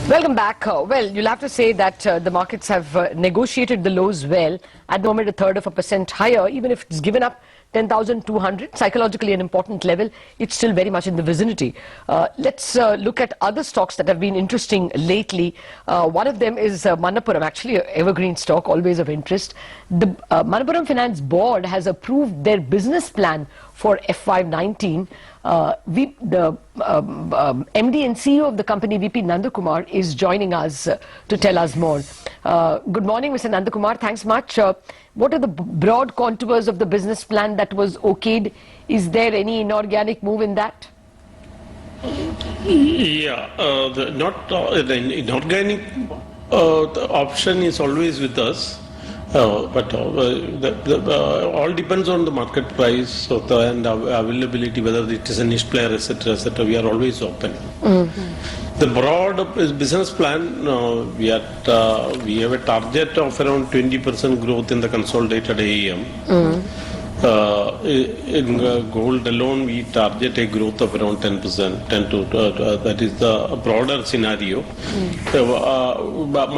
Welcome back. Well, you'll have to say that the markets have negotiated the lows well. At the moment, 1/3% higher, even if it's given up 10,200, psychologically an important level, it's still very much in the vicinity. Let's look at other stocks that have been interesting lately. One of them is Manappuram, actually an evergreen stock, always of interest. The Manappuram Finance board has approved their business plan for FY19. The MD and CEO of the company, VP Nandakumar, is joining us to tell us more. Good morning, Mr. Nandakumar. Thanks much. What are the broad contours of the business plan that was okayed? Is there any inorganic move in that? Yeah, the inorganic the option is always with us. But all depends on the market price and availability, whether it is a niche player, etc., etc. We are always open. The broad business plan, we have a target of around 20% growth in the consolidated AUM. In gold alone, we target a growth of around 10%. That is the broader scenario.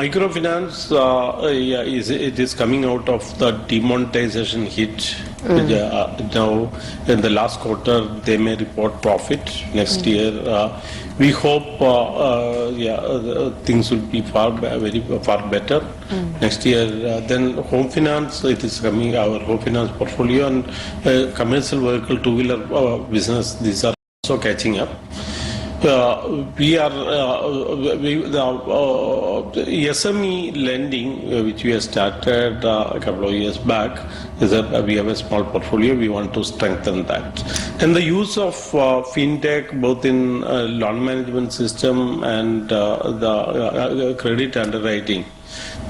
Microfinance, it is coming out of the demonetization hit. Now, in the last quarter, they may report profit. Next year, we hope things will be far better next year. Then home finance, it is coming, our home finance portfolio, and commercial vehicle, two-wheeler business, these are also catching up. We are the SME lending, which we have started a couple of years back, is that we have a small portfolio. We want to strengthen that, and the use of fintech, both in loan management system and the credit underwriting.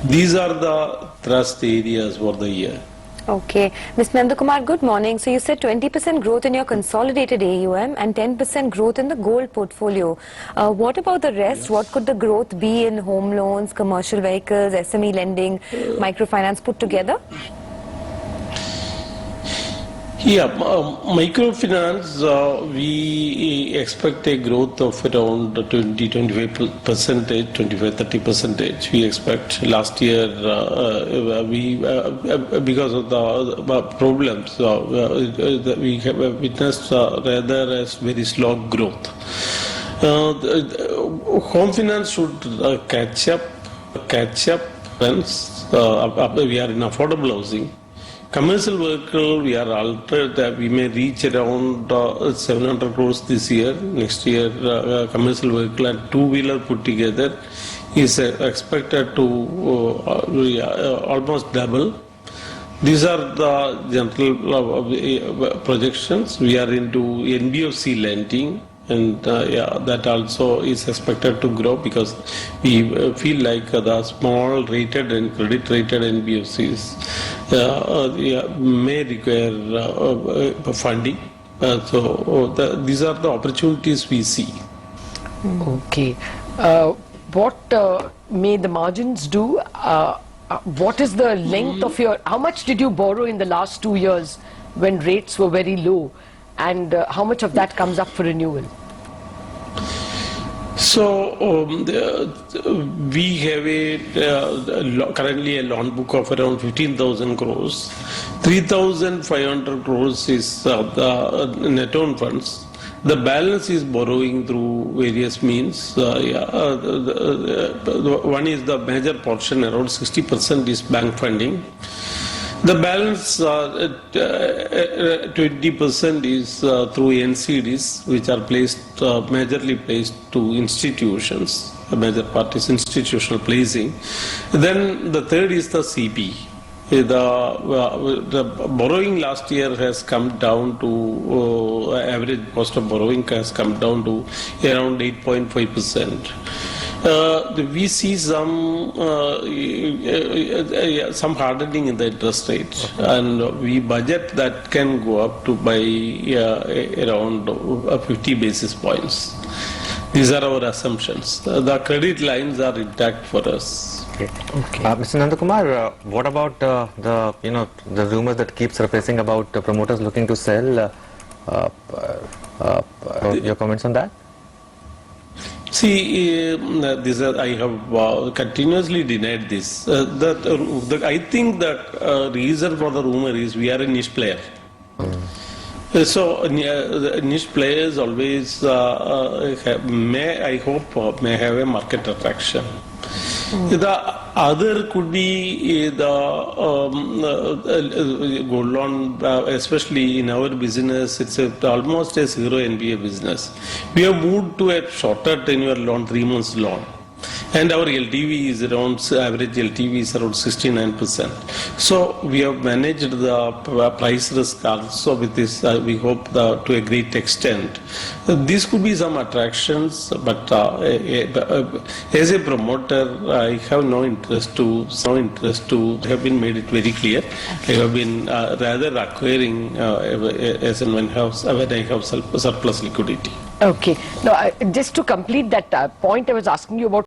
These are the thrust areas for the year. Okay. Ms. Nandakumar, good morning. So you said 20% growth in your consolidated AUM and 10% growth in the gold portfolio. What about the rest? Yes. What could the growth be in home loans, commercial vehicles, SME lending, microfinance put together? Yeah, microfinance, we expect a growth of around 20-25%, 25-30%. We expect. Last year, we because of the problems, we have witnessed rather as very slow growth. Home finance should catch up. Hence, we are in affordable housing. Commercial vehicle, we are altered that we may reach around 700 crores this year. Next year, commercial vehicle and two-wheeler put together is expected to almost double. These are the general projections. We are into NBFC lending, and that also is expected to grow because we feel like the small rated and credit rated NBFCs may require funding. These are the opportunities we see. Okay. What may the margins do? What is the length of your... How much did you borrow in the last 2 years when rates were very low? And how much of that comes up for renewal? So we have currently a loan book of around 15,000 crores. 3,500 crores is the net own funds. The balance is borrowing through various means. One is the major portion, around 60% is bank funding. The balance, 20% is through NCDs, which are majorly placed to institutions. The major part is institutional placing. Then the third is the CP. The borrowing last year has come down to average cost of borrowing has come down to around 8.5%. We see some hardening in the interest rate, and we budget that can go up to by around 50 basis points. These are our assumptions. The credit lines are intact for us. Okay. Mr. Nandakumar, what about the rumors that keep surfacing about promoters looking to sell? Your comments on that? See, this I have continuously denied this. I think that reason for the rumor is we are a niche player. So niche players always I hope may have a market attraction. The other could be the gold loan, especially in our business, it's almost a zero NPA business. We have moved to a shorter tenure loan, 3 months loan. And our LTV is around, average LTV is around 69%. So we have managed the price risk also with this, we hope to a great extent. These could be some attractions, but as a promoter, I have no interest to have been made it very clear. I have been rather acquiring as and when I have surplus liquidity. Okay. Now, just to complete that point I was asking you about